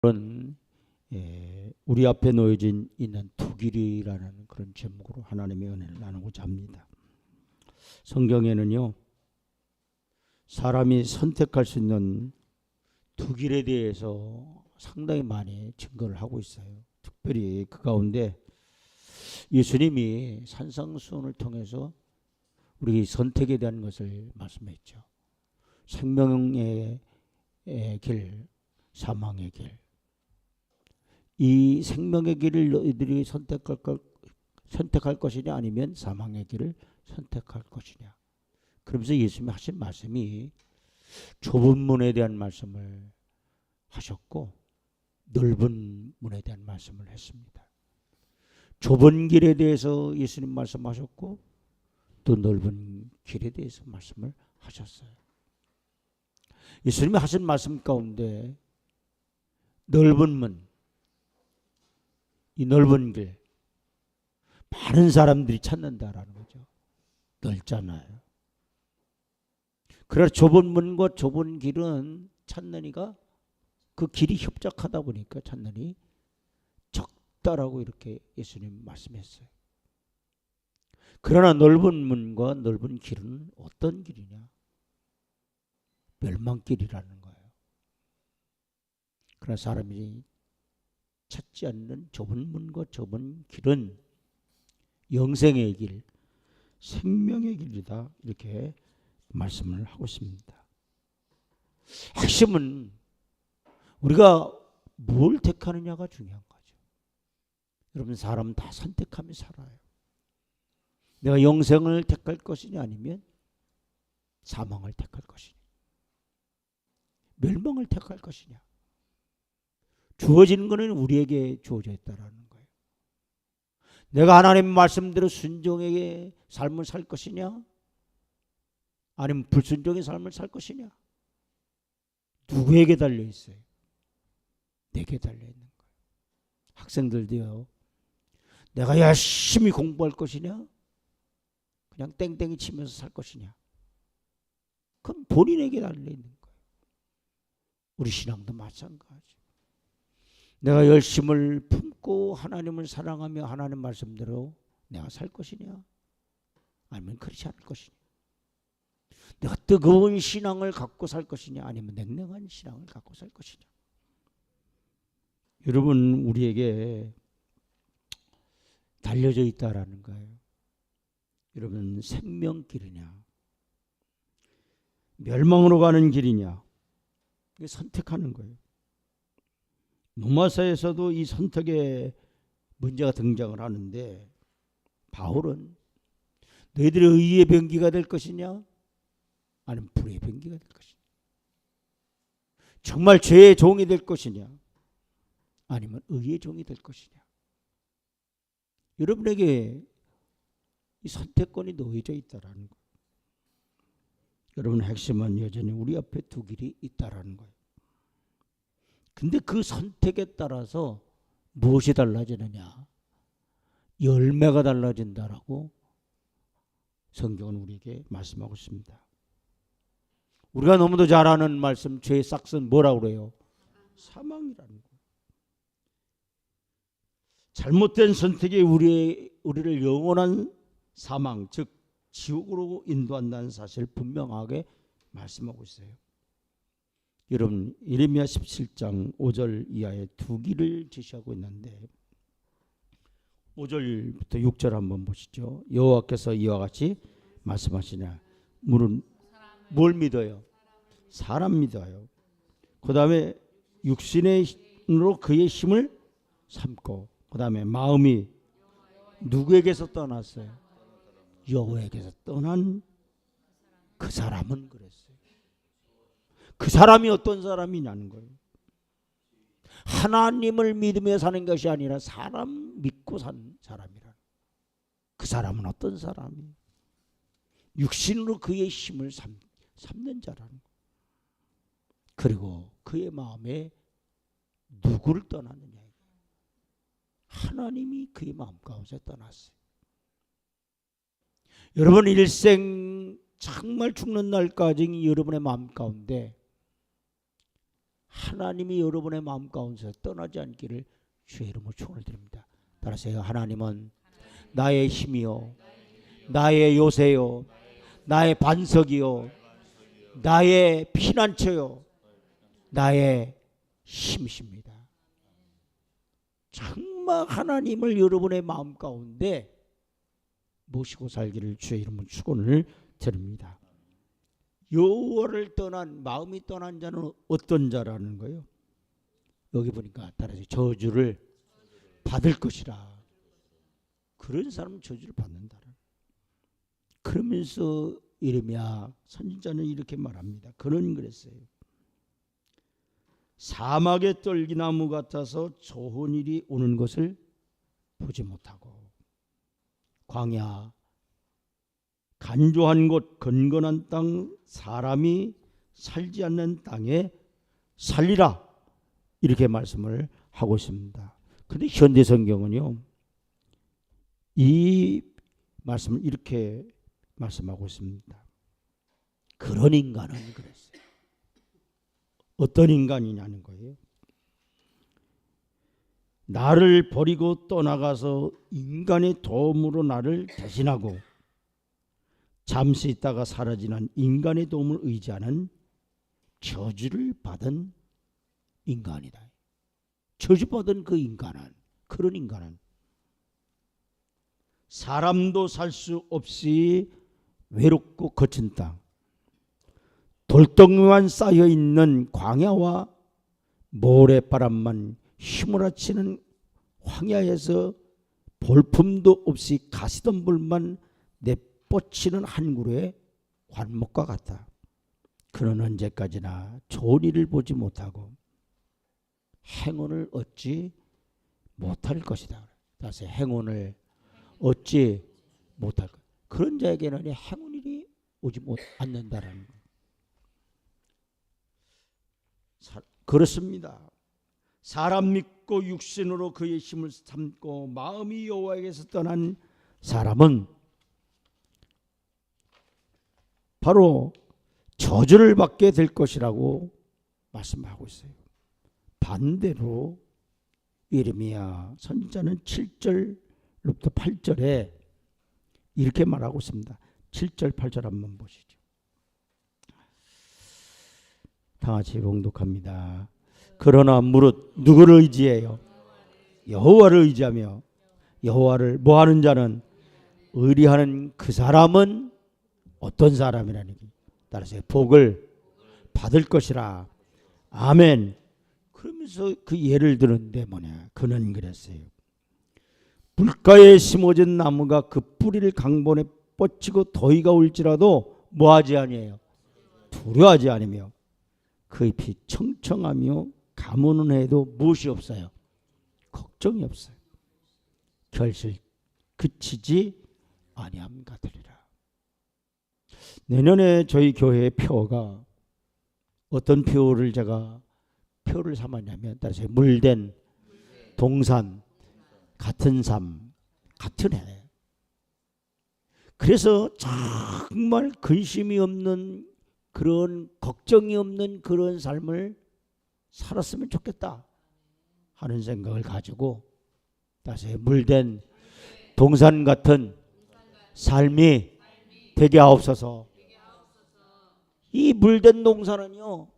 그런 우리 앞에 놓여진 있는 두 길이라는 그런 제목으로 하나님의 은혜를 나누고자 합니다. 성경에는요, 사람이 선택할 수 있는 두 길에 대해서 상당히 많이 증거를 하고 있어요. 특별히 그 가운데 예수님이 산상수훈을 통해서 우리 선택에 대한 것을 말씀했죠. 생명의 길, 사망의 길. 이 생명의 길을 너희들이 선택할 것이냐 아니면 사망의 길을 선택할 것이냐. 그러면서 예수님이 하신 말씀이 좁은 문에 대한 말씀을 하셨고 넓은 문에 대한 말씀을 했습니다. 좁은 길에 대해서 예수님 말씀하셨고 또 넓은 길에 대해서 말씀을 하셨어요. 예수님이 하신 말씀 가운데 넓은 문, 이 넓은 길, 많은 사람들이 찾는다라는 거죠. 넓잖아요. 그래서 좁은 문과 좁은 길은 찾는 이가 그 길이 협착하다 보니까 찾는 이 적다라고 이렇게 예수님 말씀했어요. 그러나 넓은 문과 넓은 길은 어떤 길이냐? 멸망길이라는 거예요. 그러나 사람이 찾지 않는 좁은 문과 좁은 길은 영생의 길, 생명의 길이다. 이렇게 말씀을 하고 있습니다. 핵심은 우리가 뭘 택하느냐가 중요한 거죠. 여러분, 사람 다 선택하며 살아요. 내가 영생을 택할 것이냐 아니면 사망을 택할 것이냐, 멸망을 택할 것이냐. 주어지는 것은 우리에게 주어져 있다라는 거예요. 내가 하나님 말씀대로 순종의 삶을 살 것이냐 아니면 불순종의 삶을 살 것이냐. 누구에게 달려 있어요? 내게 달려 있는 거예요. 학생들도요, 내가 열심히 공부할 것이냐 그냥 땡땡이 치면서 살 것이냐. 그건 본인에게 달려 있는 거예요. 우리 신앙도 마찬가지. 내가 열심을 품고 하나님을 사랑하며 하나님 말씀대로 내가 살 것이냐 아니면 그렇지 않을 것이냐. 내가 뜨거운 신앙을 갖고 살 것이냐 아니면 냉랭한 신앙을 갖고 살 것이냐. 여러분, 우리에게 달려져 있다라는 거예요. 여러분, 생명길이냐 멸망으로 가는 길이냐, 이게 선택하는 거예요. 로마서에서도 이 선택의 문제가 등장을 하는데, 바울은 너희들의 의의 병기가 될 것이냐 아니면 불의 병기가 될 것이냐, 정말 죄의 종이 될 것이냐 아니면 의의 종이 될 것이냐. 여러분에게 이 선택권이 놓여져 있다라는 거예요. 여러분, 핵심은 여전히 우리 앞에 두 길이 있다라는 거예요. 근데 그 선택에 따라서 무엇이 달라지느냐? 열매가 달라진다라고 성경은 우리에게 말씀하고 있습니다. 우리가 너무도 잘 아는 말씀, 죄의 싹은 뭐라고 그래요? 사망이라는 거예요. 잘못된 선택이 우리를 영원한 사망, 즉 지옥으로 인도한다는 사실을 분명하게 말씀하고 있어요. 여러분, 예레미야 17장 5절 이하의 두 길을 제시하고 있는데 5절부터 6절 한번 보시죠. 여호와께서 이와 같이 말씀하시냐. 물은 뭘 믿어요? 사람 믿어요. 그 다음에 육신의 힘으로 그의 힘을 삼고, 그 다음에 마음이 누구에게서 떠났어요? 여호와에게서 떠난 그 사람은 그랬어요. 그 사람이 어떤 사람이냐는 거예요. 하나님을 믿으며 사는 것이 아니라 사람 믿고 산 사람이라. 그 사람은 어떤 사람이? 육신으로 그의 힘을 삼는 자라는 거예요. 그리고 그의 마음에 누구를 떠났느냐? 하나님이 그의 마음 가운데 떠났어요. 여러분, 일생 정말 죽는 날까지 여러분의 마음 가운데 하나님이 여러분의 마음 가운데서 떠나지 않기를 주의 이름으로 축원을 드립니다. 따라서요. 하나님은 나의 힘이요, 나의 요새요, 나의 반석이요, 나의 피난처요, 나의 힘이십니다. 정말 하나님을 여러분의 마음 가운데 모시고 살기를 주의 이름으로 축원을 드립니다. 여호와를 떠난, 마음이 떠난 자는 어떤 자라는 거예요? 여기 보니까 따라서 저주를 받을 것이라. 그런 사람은 저주를 받는다. 그러면서 이르미야 선지자는 이렇게 말합니다. 그는 그랬어요. 사막의 떨기나무 같아서 좋은 일이 오는 것을 보지 못하고, 광야 간조한 곳 건건한 땅, 사람이 살지 않는 땅에 살리라, 이렇게 말씀을 하고 있습니다. 그런데 현대 성경은요, 이 말씀을 이렇게 말씀하고 있습니다. 그런 인간은 그랬어요. 어떤 인간이냐는 거예요. 나를 버리고 떠나가서 인간의 도움으로 나를 대신하고 잠시 있다가 사라지는 인간의 도움을 의지하는 저주를 받은 인간이다. 저주받은 그 인간은, 그런 인간은 사람도 살 수 없이 외롭고 거친 땅, 돌덩이만 쌓여있는 광야와 모래바람만 휘몰아치는 황야에서 볼품도 없이 가시덤불만 내뻗치는 한 그루의 관목과 같다. 그는 언제까지나 좋은 일을 보지 못하고 행운을 얻지 못할 것이다. 다시 행운을 얻지 못할 것. 그런 자에게는 행운일이 오지 않는다라는 것. 그렇습니다. 사람 믿고 육신으로 그의 힘을 삼고 마음이 여호와에게서 떠난 사람은 바로 저주를 받게 될 것이라고 말씀하고 있어요. 반대로 예레미야 선지자는 7절부터 8절에 이렇게 말하고 있습니다. 7절 8절 한번 보시죠. 다 같이 봉독합니다. 그러나 무릇 누구를 의지해요? 여호와를 의지하며 여호와를 뭐하는 자는, 의리하는 그 사람은 어떤 사람이라는 게 따라서 복을 받을 것이라. 아멘. 그러면서 그 예를 드는데 뭐냐, 그는 그랬어요. 물가에 심어진 나무가 그 뿌리를 강본에 뻗치고 더위가 올지라도 뭐하지 아니에요? 두려워하지 않으며 그 잎이 청청하며 가무는 해도 무엇이 없어요? 걱정이 없어요. 결실 그치지 아니함 같으리라. 내년에 저희 교회의 표가 어떤 표를 제가 표를 삼았냐면, 따라서 물된 동산, 같은 삶, 같은 해. 그래서 정말 근심이 없는, 그런 걱정이 없는 그런 삶을 살았으면 좋겠다 하는 생각을 가지고, 다시 물된 동산 같은 삶이 되게 하옵소서. 이 물된 동산은요,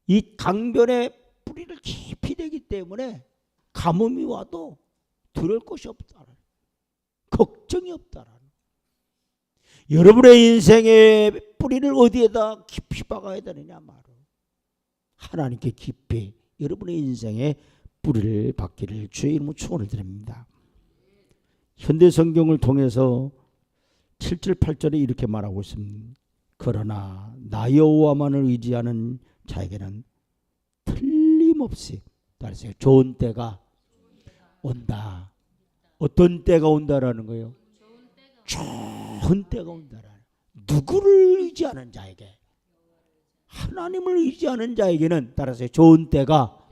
이 강변에 뿌리를 깊이 대기 때문에 가뭄이 와도 두려울 것이 없다, 걱정이 없다. 여러분의 인생의 뿌리를 어디에다 깊이 박아야 되느냐 말로, 하나님께 깊이 여러분의 인생에 뿌리를 박기를 주의 이름으로 축원을 드립니다. 현대 성경을 통해서 7절 8절에 이렇게 말하고 있습니다. 그러나 나 여호와만을 의지하는 자에게는 틀림없이, 따라서 좋은 때가 온다. 어떤 때가 온다라는 거예요? 좋은 때가 온다라는. 누구를 의지하는 자에게? 하나님을 의지하는 자에게는 따라서 좋은 때가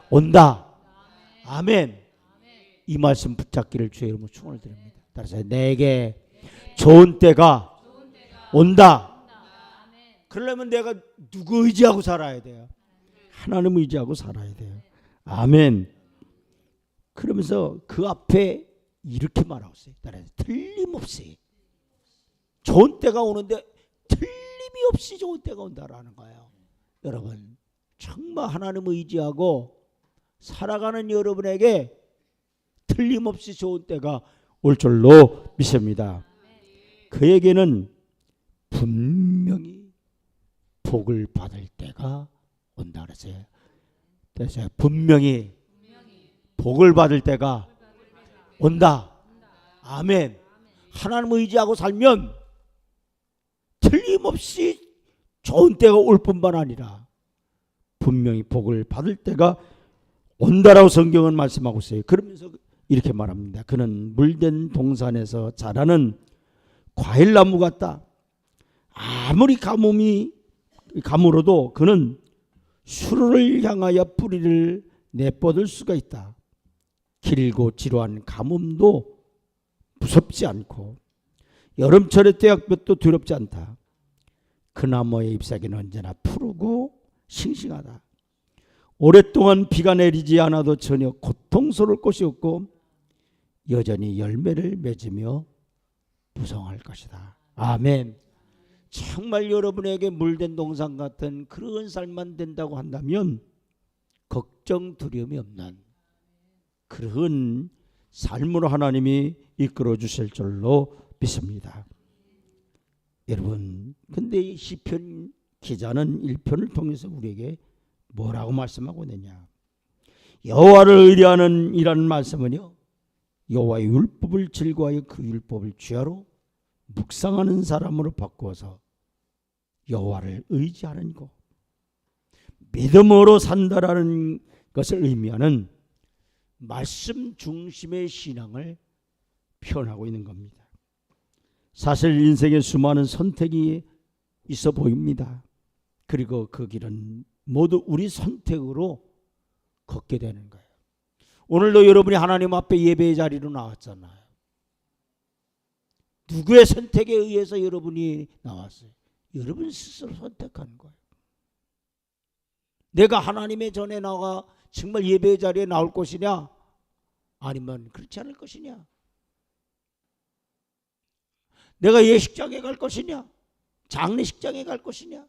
온다. 아멘. 이 말씀 붙잡기를 주의 이름으로 축원을 드립니다. 따라서 내게 좋은 때가 온다. 그러려면 내가 누구 의지하고 살아야 돼요? 하나님 의지하고 살아야 돼요. 아멘. 그러면서 그 앞에 이렇게 말하고 있어요. 틀림없이 좋은 때가 오는데 틀림이 없이 좋은 때가 온다라는 거예요. 여러분 정말 하나님 의지하고 살아가는 여러분에게 틀림없이 좋은 때가 올 줄로 믿습니다. 그에게는 분명히 복을 받을 때가 온다 그랬어요. 그래서 분명히 복을 받을 때가 온다. 아멘. 하나님 의지하고 살면 틀림없이 좋은 때가 올 뿐만 아니라 분명히 복을 받을 때가 온다라고 성경은 말씀하고 있어요. 그러면서 이렇게 말합니다. 그는 물된 동산에서 자라는 과일나무 같다. 아무리 가물어도 그는 수로를 향하여 뿌리를 내뻗을 수가 있다. 길고 지루한 가뭄도 무섭지 않고 여름철의 떼약볕도 두렵지 않다. 그 나무의 잎사귀는 언제나 푸르고 싱싱하다. 오랫동안 비가 내리지 않아도 전혀 고통스러울 것이 없고 여전히 열매를 맺으며 무성할 것이다. 아멘. 정말 여러분에게 물된 동산 같은 그런 삶만 된다고 한다면 걱정 두려움이 없는 그런 삶으로 하나님이 이끌어 주실 줄로 믿습니다. 여러분 근데 시편 기자는 1편을 통해서 우리에게 뭐라고 말씀하고 있느냐. 여호와를 의뢰하는 이라는 말씀은요, 여호와의 율법을 즐거워하여 그 율법을 주야로 묵상하는 사람으로 바꾸어서 여호와를 의지하는 것, 믿음으로 산다라는 것을 의미하는 말씀 중심의 신앙을 표현하고 있는 겁니다. 사실 인생에 수많은 선택이 있어 보입니다. 그리고 그 길은 모두 우리 선택으로 걷게 되는 거예요. 오늘도 여러분이 하나님 앞에 예배의 자리로 나왔잖아요. 누구의 선택에 의해서 여러분이 나왔어요? 여러분 스스로 선택한 거예요. 내가 하나님의 전에 나가 정말 예배의 자리에 나올 것이냐 아니면 그렇지 않을 것이냐, 내가 예식장에 갈 것이냐 장례식장에 갈 것이냐,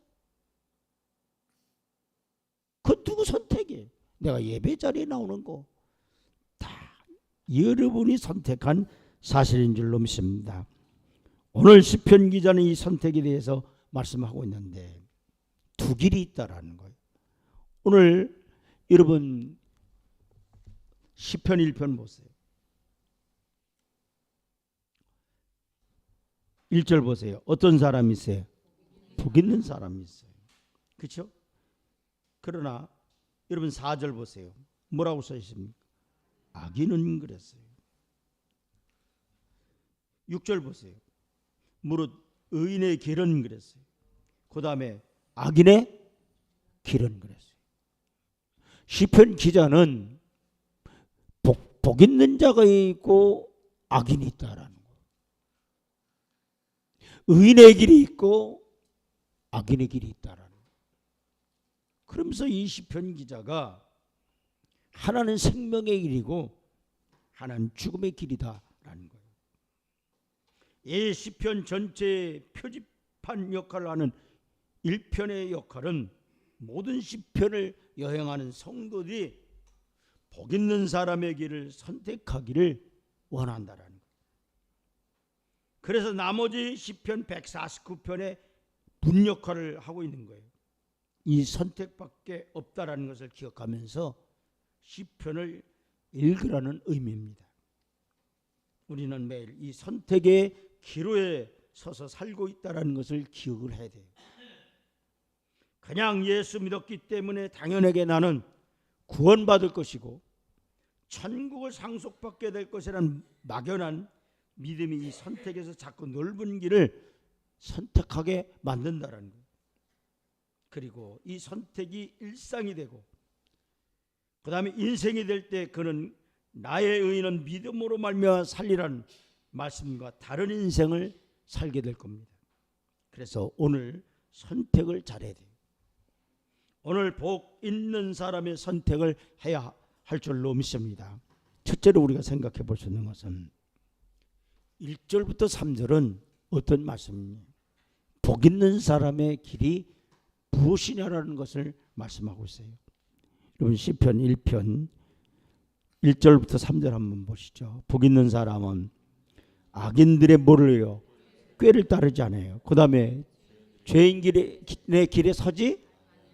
그 누구 선택이에요. 내가 예배 자리에 나오는 거 다 여러분이 선택한 사실인 줄로 믿습니다. 오늘 시편 기자는 이 선택에 대해서 말씀하고 있는데 두 길이 있다라는 거예요. 오늘 여러분 시편 1편 보세요. 1절 보세요. 어떤 사람이 있어요? 복 있는 사람이 있어요. 그렇죠? 그러나 여러분 4절 보세요. 뭐라고 써 있습니까? 악인은 그랬어요. 6절 보세요. 무릇 의인의 길은 그랬어요. 그 다음에 악인의 길은 그랬어요. 시편 기자는 복 있는 자가 있고 악인이 있다라는 거예요. 의인의 길이 있고 악인의 길이 있다라는 거예요. 그러면서 이 시편 기자가 하나는 생명의 길이고 하나는 죽음의 길이다라는 거예요. 이 시편 전체의 표지판 역할을 하는 1편의 역할은 모든 시편을 여행하는 성도들이 복 있는 사람의 길을 선택하기를 원한다라는 거예요. 그래서 나머지 시편 149편의 문 역할을 하고 있는 거예요. 이 선택밖에 없다라는 것을 기억하면서 시편을 읽으라는 의미입니다. 우리는 매일 이 선택의 기로에 서서 살고 있다는 것을 기억을 해야 돼요. 그냥 예수 믿었기 때문에 당연하게 나는 구원받을 것이고 천국을 상속받게 될 것이라는 막연한 믿음이 이 선택에서 자꾸 넓은 길을 선택하게 만든다는 거예요. 그리고 이 선택이 일상이 되고 그 다음에 인생이 될 때 그는 나의 의인은 믿음으로 말미암아 살리라는 말씀과 다른 인생을 살게 될 겁니다. 그래서 오늘 선택을 잘해야 돼요. 오늘 복 있는 사람의 선택을 해야 할 줄로 믿습니다. 첫째로 우리가 생각해 볼 수 있는 것은 1절부터 3절은 어떤 말씀입니까? 복 있는 사람의 길이 무엇이냐라는 것을 말씀하고 있어요. 여러분 시편 1편 1절부터 3절 한번 보시죠. 복 있는 사람은 악인들의 뭐를요? 꾀를 따르지 않아요. 그 다음에 죄인의 길에 서지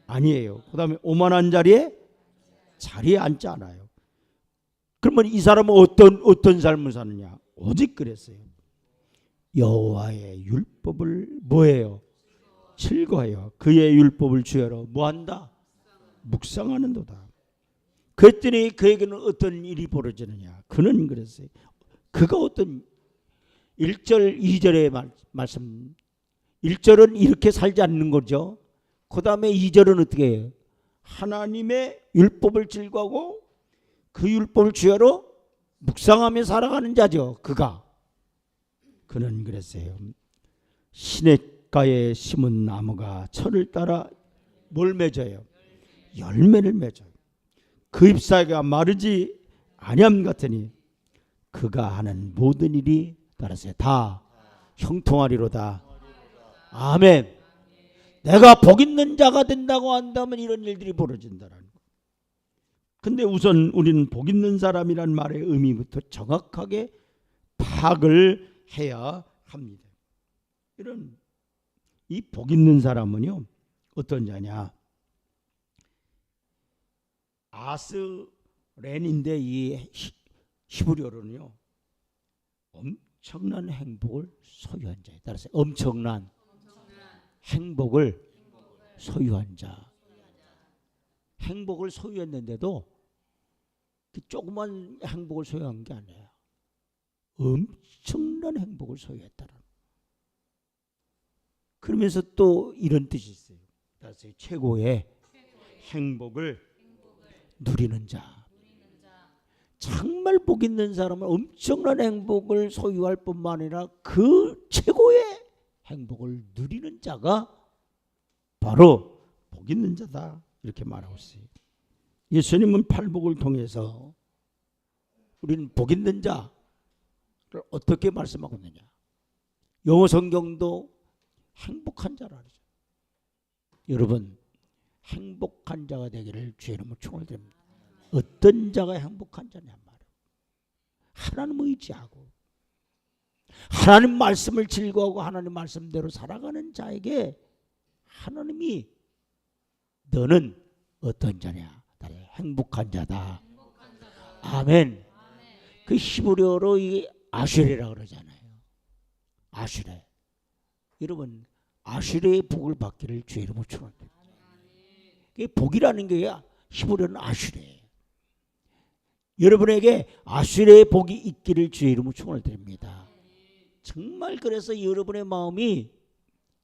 아니에요. 그 다음에 오만한 자리에 앉지 않아요. 그러면 이 사람은 어떤 삶을 사느냐? 오직 그랬어요. 여호와의 율법을 뭐예요? 즐거워요. 그의 율법을 주여로 뭐한다? 묵상하는도다. 그랬더니 그에게는 어떤 일이 벌어지느냐? 그는 그랬어요. 그가 어떤 1절 2절의 말씀 1절은 이렇게 살지 않는 거죠. 그 다음에 2절은 어떻게 해요? 하나님의 율법을 즐거워하고 그 율법을 주여로 묵상하며 살아가는 자죠. 그는 그랬어요. 시냇가에 심은 나무가 철을 따라 뭘 맺어요? 열매를 맺어요. 그 잎사귀가 마르지 아니함 같으니 그가 하는 모든 일이 따라서 다 형통하리로다. 아멘. 내가 복 있는 자가 된다고 한다면 이런 일들이 벌어진다는 거. 근데 우선 우리는 복 있는 사람이란 말의 의미부터 정확하게 파악을 해야 합니다. 이런 이 복 있는 사람은요 어떤 자냐? 아스렌인데 이 히브리어로는요 엄청난 행복을 소유한 자에 따라서 엄청난 행복을 소유한 자. 행복을 소유했는데도 조그만 행복을 소유한 게 아니에요. 엄청난 행복을 소유했다는. 그러면서 또 이런 뜻이 있어요. 따라서 최고의 행복을 누리는 자. 정말 복 있는 사람은 엄청난 행복을 소유할 뿐만 아니라 그 최고의 행복을 누리는 자가 바로 복 있는 자다. 이렇게 말하고 있어요. 예수님은 팔복을 통해서 우리는 복 있는 자를 어떻게 말씀하고 있느냐? 영어 성경도 행복한 자라 그러죠. 여러분 행복한 자가 되기를 주의 이름으로 축원드립니다. 어떤 자가 행복한 자냐 말이에요. 하나님 의지하고 하나님 말씀을 즐거워하고 하나님 말씀대로 살아가는 자에게 하나님이 너는 어떤 자냐? 행복한 자다. 아멘. 그 히브리어로 이 아슈레라 그러잖아요. 아슈레. 여러분 아슈레의 복을 받기를 주의 이름으로 축원합니다. 복이라는 게 히브리어는 아슈레. 여러분에게 아슈레의 복이 있기를 주의 이름으로 축원을 드립니다. 정말 그래서 여러분의 마음이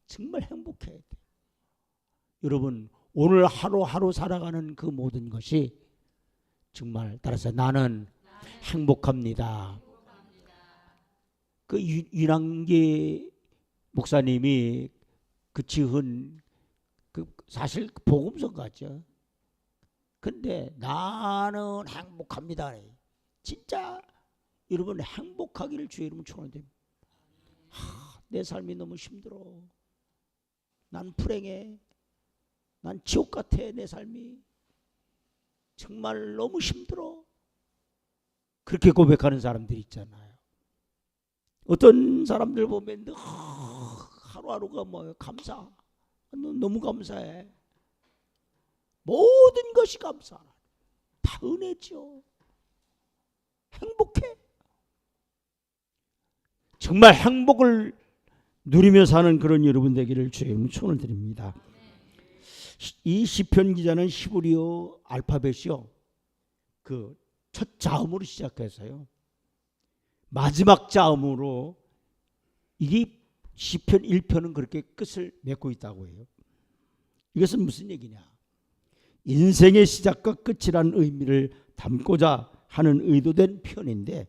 정말 행복해야 돼요. 여러분 오늘 하루하루 살아가는 그 모든 것이 정말 따라서 나는 행복합니다. 그 윤항기 목사님이 그 지은 그 사실 복음서 같죠. 근데 나는 행복합니다. 진짜 여러분 행복하기를 주의 이름으로 축원합니다. 내 삶이 너무 힘들어. 난 불행해. 난 지옥 같아. 내 삶이 정말 너무 힘들어. 그렇게 고백하는 사람들이 있잖아요. 어떤 사람들 보면 하루하루가 뭐예요? 감사. 너무 감사해. 모든 것이 감사. 다 은혜죠. 행복해. 정말 행복을 누리며 사는 그런 여러분 되기를 주의 축원을 드립니다. 이 시편 기자는 히브리어 알파벳이요. 그 첫 자음으로 시작해서요. 마지막 자음으로 이게 시편 1편은 그렇게 끝을 맺고 있다고 해요. 이것은 무슨 얘기냐? 인생의 시작과 끝이라는 의미를 담고자 하는 의도된 표현인데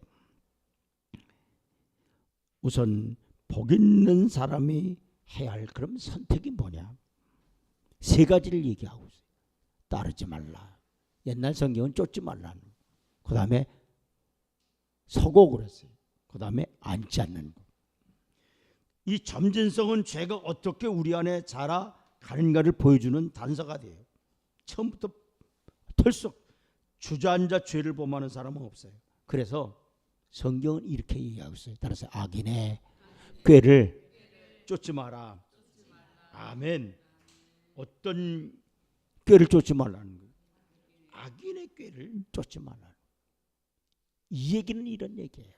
우선 복 있는 사람이 해야 할 그런 선택이 뭐냐? 세 가지를 얘기하고 있어요. 따르지 말라. 옛날 성경은 쫓지 말라는. 그 다음에 서고 그랬어요. 그 다음에 앉지 않는 것. 이 점진성은 죄가 어떻게 우리 안에 자라가는가를 보여주는 단서가 돼요. 처음부터 털썩 주저앉아 죄를 범하는 사람은 없어요. 그래서 성경은 이렇게 얘기하고 있어요. 따라서 악인의 꾀를 쫓지 마라. 아멘. 어떤 꾀를 쫓지 말라는 거예요. 악인의 꾀를 쫓지 말라는. 이 얘기는 이런 얘기예요.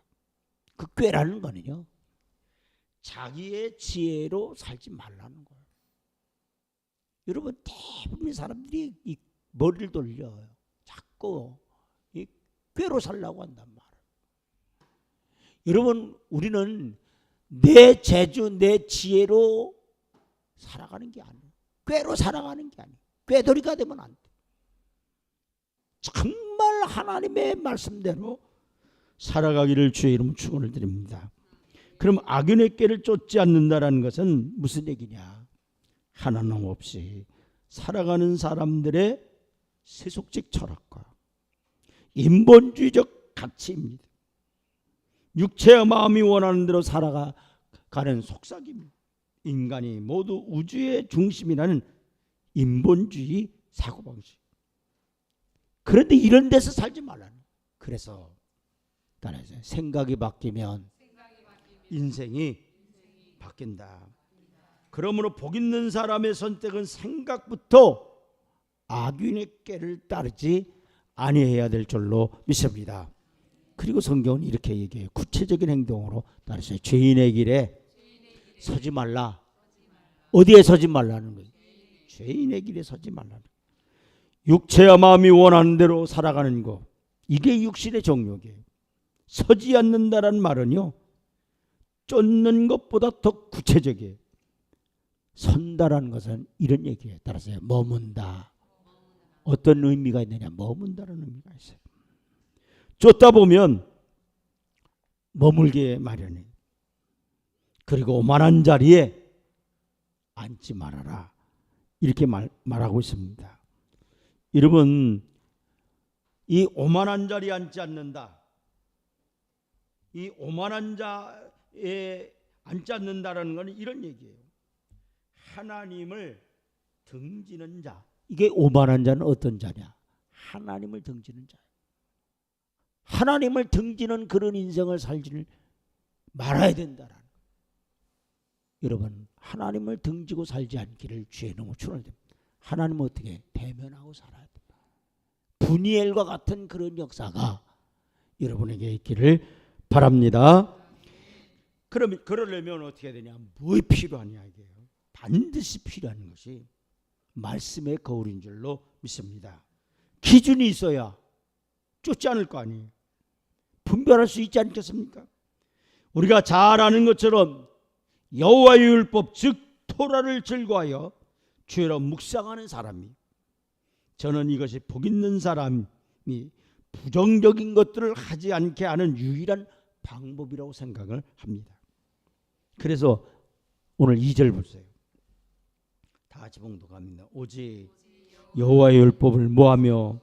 그 꾀라는 거는요, 자기의 지혜로 살지 말라는 거예요. 여러분, 대부분 사람들이 이 머리를 돌려요. 자꾸 이 꾀로 살려고 한단 말이에요. 여러분, 우리는 내 재주, 내 지혜로 살아가는 게 아니에요. 꾀로 살아가는 게 아니에요. 꾀돌이가 되면 안 돼. 정말 하나님의 말씀대로 살아가기를 주의 이름 축원을 드립니다. 그럼 악인의 꾀를 쫓지 않는다라는 것은 무슨 얘기냐? 하나님 없이 살아가는 사람들의 세속적 철학과 인본주의적 가치입니다. 육체와 마음이 원하는 대로 살아가는 속삭임. 인간이 모두 우주의 중심이라는 인본주의 사고방식. 그런데 이런 데서 살지 말라는. 그래서 따라서 생각이 바뀌면 인생이 바뀐다. 그러므로 복 있는 사람의 선택은 생각부터 악인의 꾀를 따르지 아니해야 될 줄로 믿습니다. 그리고 성경은 이렇게 얘기해요. 구체적인 행동으로 따르세요. 죄인의 길에 서지 말라. 어디에 서지 말라는 거예요? 죄인의 길에 서지 말라는 거예요. 육체와 마음이 원하는 대로 살아가는 것, 이게 육신의 정욕이에요. 서지 않는다라는 말은요, 쫓는 것보다 더 구체적이에요. 선다라는 것은 이런 얘기예요. 따라서요, 머문다. 어떤 의미가 있느냐? 머문다라는 의미가 있어요. 쫓다 보면 머물게 마련해. 그리고 오만한 자리에 앉지 말아라. 이렇게 말하고 있습니다. 여러분, 이 오만한 자리에 앉지 않는다. 이 오만한 자에 앉지 않는다라는 것은 이런 얘기예요. 하나님을 등지는 자. 이게 오만한 자는 어떤 자냐? 하나님을 등지는 자예요. 하나님을 등지는 그런 인생을 살지를 말아야 된다라는 거예요. 여러분, 하나님을 등지고 살지 않기를 주의 이름으로 축원합니다. 하나님은 어떻게 대면하고 살아야 됩니다. 분이엘과 같은 그런 역사가 여러분에게 있기를 바랍니다. 그러려면 어떻게 되냐? 무엇이 필요하냐 이게요. 반드시 필요한 것이 말씀의 거울인 줄로 믿습니다. 기준이 있어야 쫓지 않을 거 아니에요. 분별할 수 있지 않겠습니까? 우리가 잘 아는 것처럼 여호와의 율법 즉 토라를 즐거워하여 주의로 묵상하는 사람이, 저는 이것이 복 있는 사람이 부정적인 것들을 하지 않게 하는 유일한 방법이라고 생각을 합니다. 그래서 오늘 2절 보세요. 다 같이 봉독합니다. 오직 여호와의 율법을 모하며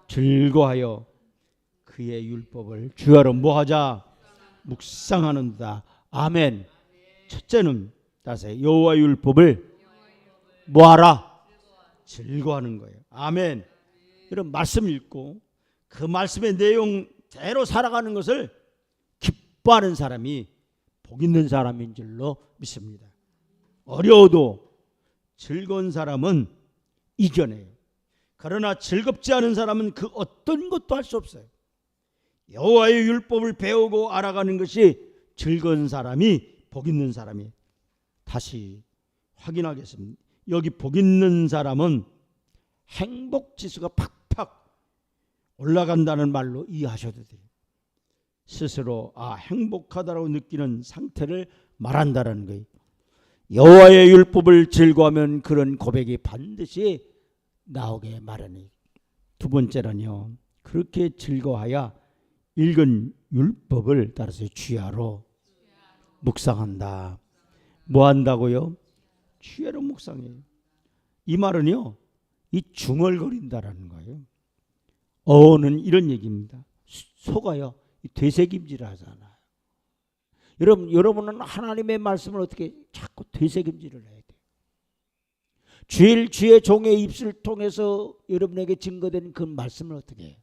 즐거워하여 그의 율법을 주야로 모하자 묵상하는다. 아멘. 첫째는 다시 여호와의 율법을 모하라. 즐거워하는 거예요. 아멘. 이런 말씀 읽고 그 말씀의 내용대로 살아가는 것을 기뻐하는 사람이 복 있는 사람인 줄로 믿습니다. 어려워도 즐거운 사람은 이겨내요. 그러나 즐겁지 않은 사람은 그 어떤 것도 할 수 없어요. 여호와의 율법을 배우고 알아가는 것이 즐거운 사람이 복 있는 사람이. 다시 확인하겠습니다. 여기 복 있는 사람은 행복 지수가 팍팍 올라간다는 말로 이해하셔도 돼요. 스스로 행복하다고 느끼는 상태를 말한다는 거예요. 여호와의 율법을 즐거워하면 그런 고백이 반드시 나오게 마련해요. 두 번째는요, 그렇게 즐거워하여 읽은 율법을 따라서 주야로 묵상한다. 뭐 한다고요? 주야로 묵상해요. 이 말은요, 이 중얼거린다라는 거예요. 어는 이런 얘기입니다. 소가요 되새김질 하잖아요. 여러분은 하나님의 말씀을 어떻게 자꾸 되새김질을 해야 돼요. 주의 종의 입술을 통해서 여러분에게 증거된 그 말씀을 어떻게 해요?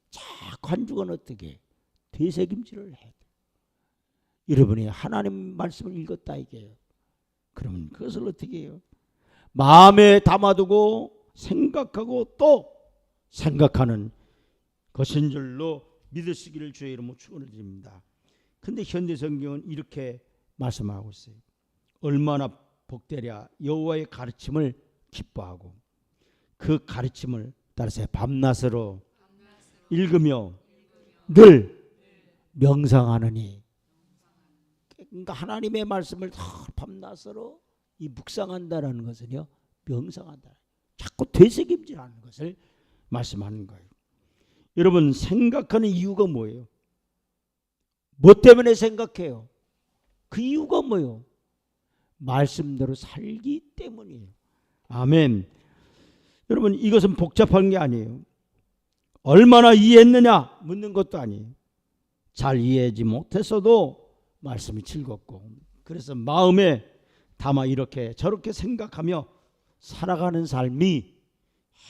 자꾸 한 주간 어떻게 되새김질을 해야 돼요. 여러분이 하나님 말씀을 읽었다 이게요. 그러면 그것을 어떻게 해요? 마음에 담아두고 생각하고 또 생각하는 것인 줄로 믿으시기를 주의 이름으로 축원드립니다. 근데 현대 성경은 이렇게 말씀하고 있어요. 얼마나 복되랴 여호와의 가르침을 기뻐하고 그 가르침을 따라서 밤낮으로 읽으며 늘 명상하느니. 그러니까 하나님의 말씀을 밤낮으로 이 묵상한다라는 것은요 명상한다. 자꾸 되새김질하는 것을 말씀하는 거예요. 여러분 생각하는 이유가 뭐예요? 뭐 때문에 생각해요? 그 이유가 뭐예요? 말씀대로 살기 때문이에요. 아멘. 여러분 이것은 복잡한 게 아니에요. 얼마나 이해했느냐 묻는 것도 아니에요. 잘 이해하지 못했어도 말씀이 즐겁고 그래서 마음에 담아 이렇게 저렇게 생각하며 살아가는 삶이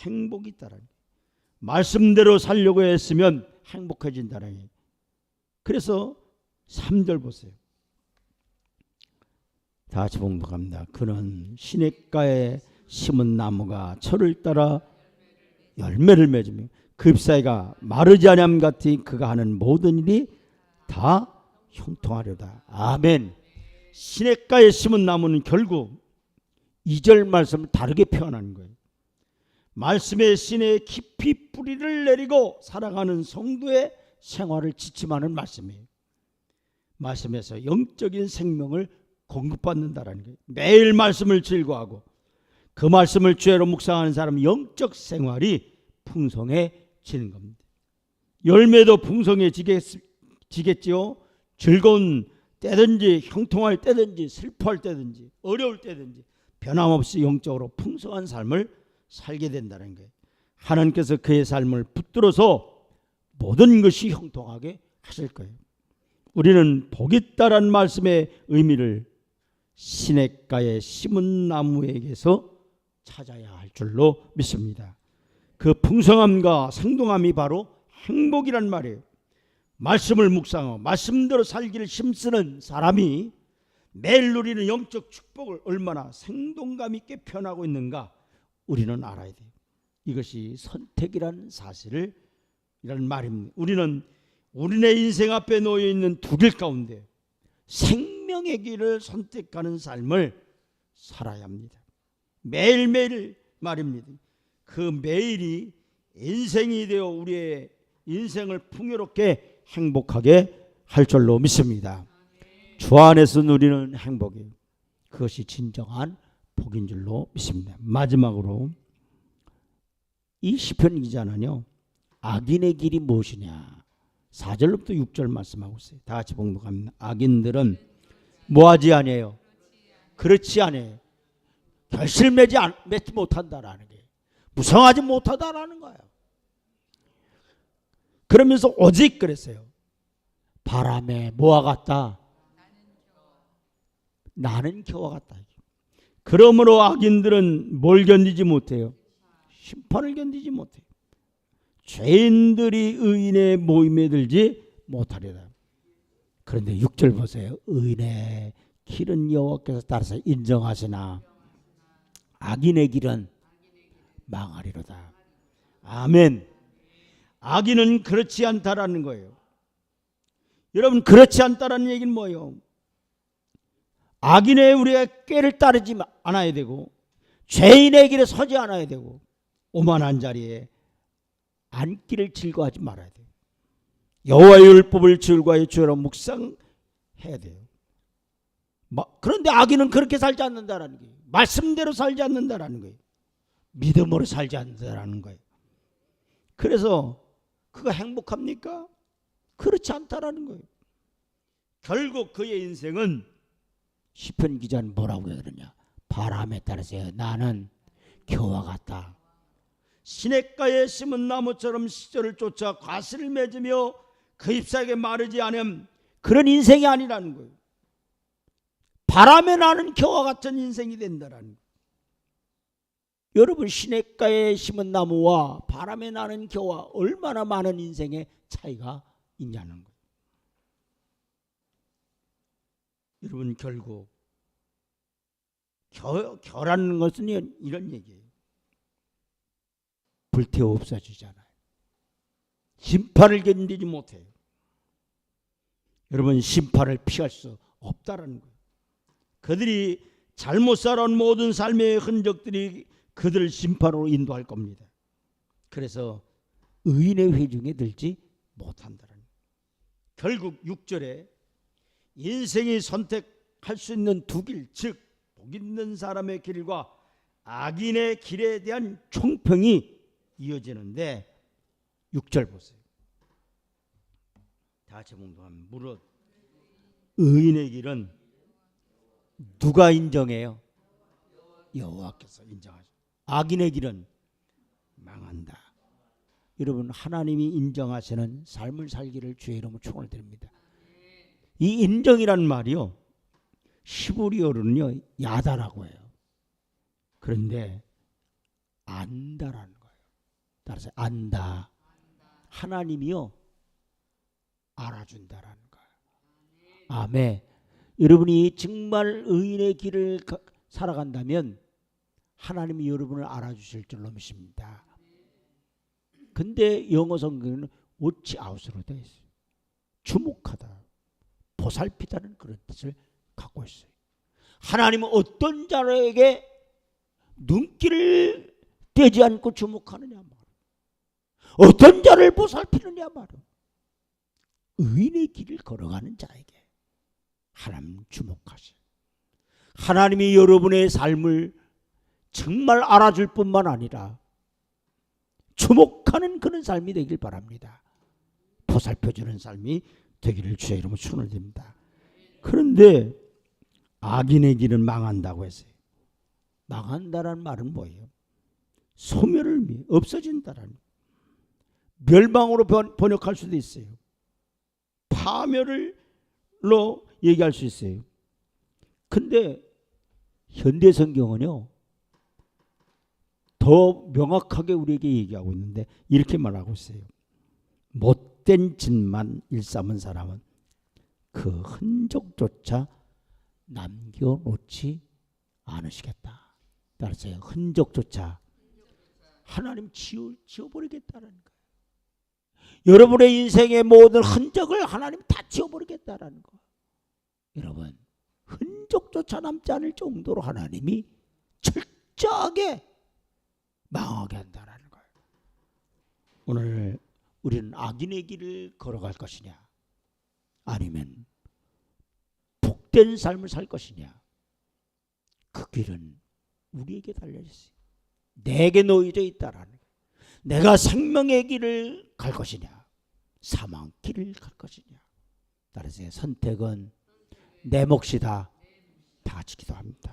행복이 있다는 거예요. 말씀대로 살려고 했으면 행복해진다는 거예요. 그래서 3절 보세요. 다 같이 봉독합니다. 그는 시냇가에 심은 나무가 철을 따라 열매를 맺으며 그 잎사이가 마르지 아니함 같이 그가 하는 모든 일이 다 형통하려다. 아멘. 시냇가에 심은 나무는 결국 2절 말씀을 다르게 표현하는 거예요. 말씀의 시내에 깊이 뿌리를 내리고 살아가는 성도의 생활을 지침하는 말씀이에요. 말씀에서 영적인 생명을 공급받는다라는 거예요. 매일 말씀을 즐거워하고 그 말씀을 죄로 묵상하는 사람은 영적 생활이 풍성해지는 겁니다. 열매도 풍성해지겠지요. 즐거운 때든지 형통할 때든지 슬퍼할 때든지 어려울 때든지 변함없이 영적으로 풍성한 삶을 살게 된다는 거예요. 하나님께서 그의 삶을 붙들어서 모든 것이 형통하게 하실 거예요. 우리는 복 있다라는 말씀의 의미를 시냇가에 심은 나무에게서 찾아야 할 줄로 믿습니다. 그 풍성함과 생동함이 바로 행복이란 말이에요. 말씀을 묵상하고 말씀대로 살기를 힘쓰는 사람이 매일 누리는 영적 축복을 얼마나 생동감 있게 표현하고 있는가 우리는 알아야 돼요. 이것이 선택이라는 사실을 이라는 말입니다. 우리는 우리네 인생 앞에 놓여 있는 두 길 가운데 생명의 길을 선택하는 삶을 살아야 합니다. 매일매일 말입니다. 그 매일이 인생이 되어 우리의 인생을 풍요롭게 행복하게 할 줄로 믿습니다. 주 안에서 누리는 행복이 그것이 진정한 복인 줄로 믿습니다. 마지막으로 이 시편 기자는요 악인의 길이 무엇이냐 4절부터 6절 말씀하고 있어요. 다 같이 봉독합니다. 악인들은 뭐하지 아니에요? 그렇지 않아요. 결실 맺지 못한다라는 게 무성하지 못하다라는 거예요. 그러면서 오직 그랬어요. 바람에 뭐와 같다? 나는 겨와 같다. 그러므로 악인들은 뭘 견디지 못해요? 심판을 견디지 못해요. 죄인들이 의인의 모임에 들지 못하리라. 그런데 6절 보세요. 의인의 길은 여호와께서 따라서 인정하시나 악인의 길은 망하리로다. 아멘. 악인은 그렇지 않다라는 거예요. 여러분 그렇지 않다라는 얘기는 뭐예요? 악인의 우리가 꾀를 따르지 않아야 되고 죄인의 길에 서지 않아야 되고 오만한 자리에 앉기를 즐거워하지 말아야 돼요. 여호와의 율법을 즐거워해 주로 묵상해야 돼요. 그런데 악인은 그렇게 살지 않는다라는 거예요. 말씀대로 살지 않는다라는 거예요. 믿음으로 살지 않는다라는 거예요. 그래서 그가 행복합니까? 그렇지 않다라는 거예요. 결국 그의 인생은 시편 기자는 뭐라고 그러냐? 바람에 따라서 나는 겨와 같다. 시냇가에 심은 나무처럼 시절을 쫓아 과실을 맺으며 그 잎사귀에 마르지 않은 그런 인생이 아니라는 거예요. 바람에 나는 겨와 같은 인생이 된다라는 거예요. 여러분, 시냇가에 심은 나무와 바람에 나는 겨와 얼마나 많은 인생의 차이가 있냐는 거예요. 여러분, 결국 겨라는 것은 이런 얘기예요. 불태워 없어지잖아요. 심판을 견디지 못해요. 여러분, 심판을 피할 수 없다라는 거예요. 그들이 잘못 살아온 모든 삶의 흔적들이 그들을 심판으로 인도할 겁니다. 그래서 의인의 회중에 들지 못한다는 거예요. 결국 6절에 인생이 선택할 수 있는 두 길, 즉 복 있는 사람의 길과 악인의 길에 대한 총평이 이어지는데 6절 보세요. 다 같이 봉독하면 무릇 의인의 길은 누가 인정해요? 여호와께서 인정하죠. 악인의 길은 망한다. 여러분, 하나님이 인정하시는 삶을 살기를 주의 이름으로 축원을 드립니다. 이 인정이라는 말이요, 히브리어로는요 야다라고 해요. 그런데 안다라는 거예요. 따라서 안다. 하나님이요 알아준다라는 거예요. 아멘. 여러분이 정말 의인의 길을 살아간다면 하나님이 여러분을 알아주실 줄로 믿습니다. 근데 영어 성경에는 watch out으로 되어 있어요. 주목하다, 보살피다는 그런 뜻을 갖고 있어요. 하나님은 어떤 자에게 눈길을 떼지 않고 주목하느냐 말이에요. 어떤 자를 보살피느냐 말이에요. 의인의 길을 걸어가는 자에게 하나님 주목하세요. 하나님이 여러분의 삶을 정말 알아줄 뿐만 아니라 주목하는 그런 삶이 되길 바랍니다. 보살펴주는 삶이 되기를 주의 이름으로 축원을 드립니다. 그런데 악인의 길은 망한다고 했어요. 망한다라는 말은 뭐예요? 소멸을 위해 없어진다라는, 멸망으로 번역할 수도 있어요. 파멸을로 얘기할 수 있어요. 근데 현대 성경은요 더 명확하게 우리에게 얘기하고 있는데 이렇게 말하고 있어요. 못된 짓만 일삼은 사람은 그 흔적조차 남겨놓지 않으시겠다. 따라서 흔적조차 하나님 지워버리겠다는 거예요. 여러분의 인생의 모든 흔적을 하나님 다 지워버리겠다는 거예요. 여러분, 흔적조차 남지 않을 정도로 하나님이 철저하게 망하게 한다는 거예요. 오늘 우리는 악인의 길을 걸어갈 것이냐, 아니면 복된 삶을 살 것이냐, 그 길은 우리에게 달려있어요. 내게 놓여져 있다라는 거예요. 내가 생명의 길을 갈 것이냐, 사망 길을 갈 것이냐. 따라서 선택은 내 몫이다. 다 같이 기도합니다.